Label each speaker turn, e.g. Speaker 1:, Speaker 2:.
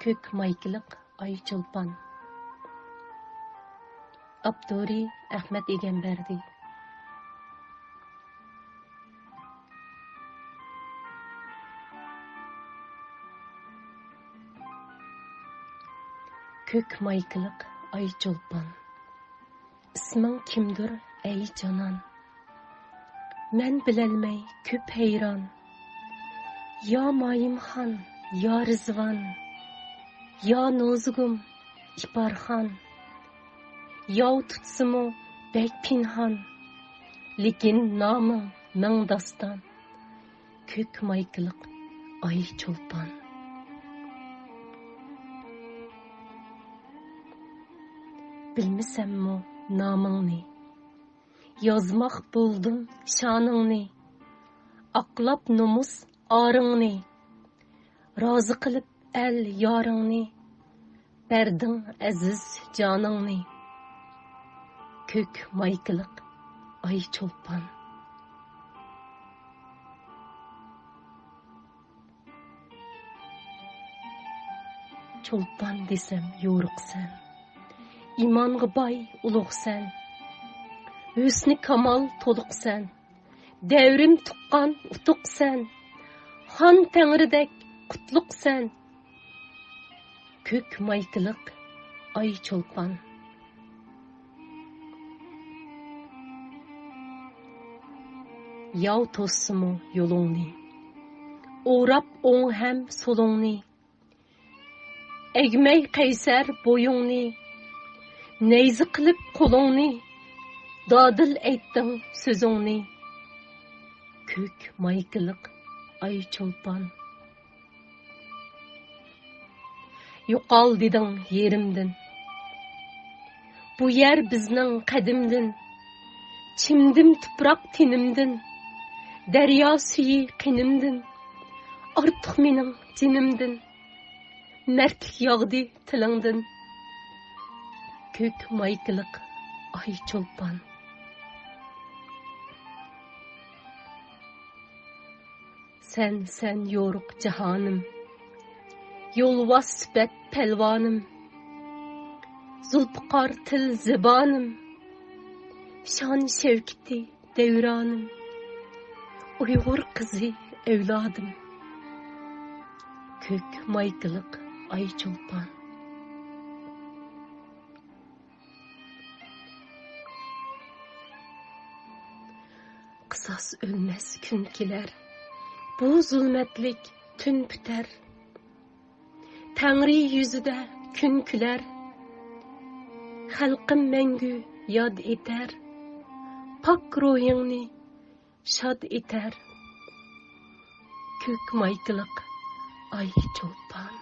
Speaker 1: Kök maykılık ay çolpan. Abduri Ahmet Egemberdi. Kök maykılık ay çolpan. İsmin kimdir ey canan? Men bilelmey köp heyran. Ya mayimxan, ya Rizvan. Ya nozugum İparxan. Ya tutsımu bek pinhan. Lekin namı ming dastan. Kök maykılık ay çolpan. Bilmisemmi namыңni. Yazmaq buldum şanыңni. Aqlap nomus arыңni. Razı qilib el yarыңni. Berdin aziz canыңni. Kök maykılık ay çolpan. Çolpan desem yoruqsan. İmanğı bay uluqsan. Hüsnü kamal toluqsan. Devrim tuqqan utuqsan. Han Tengridek kutluqsan. Kök maykılık ay çolpan. Yav tosumu yolungni. Uğrap oң hem solungni. Egmey kayser boyungni. Neyzi qilib qolungni. Dadil aytding sözungni. Kök maykılık ay çolpan. Yo'qol deding yerimdin. Bu yer bizning qadimdin. Chimdim tuproq tenimdin. Daryo suyi qinimdin. Ortiq mening jinimdin. Mertlik yog'di tilingdin. Kök maykılık ay çolpan. Sen yoruq cahanım. Yolvas sübet pelvanım. Zulpqar til zibanım. Şan şevkiti devranım. Uygur kızı evladım. Kök maykılık ay çolpan. Kısas ölmez künkiler. Bu zulmetlik tün biter. Tengri yüzüde kün küler. Halkım mengü yad eter. Pak ruhingni şad eter. Kök maykılık ay çolpan.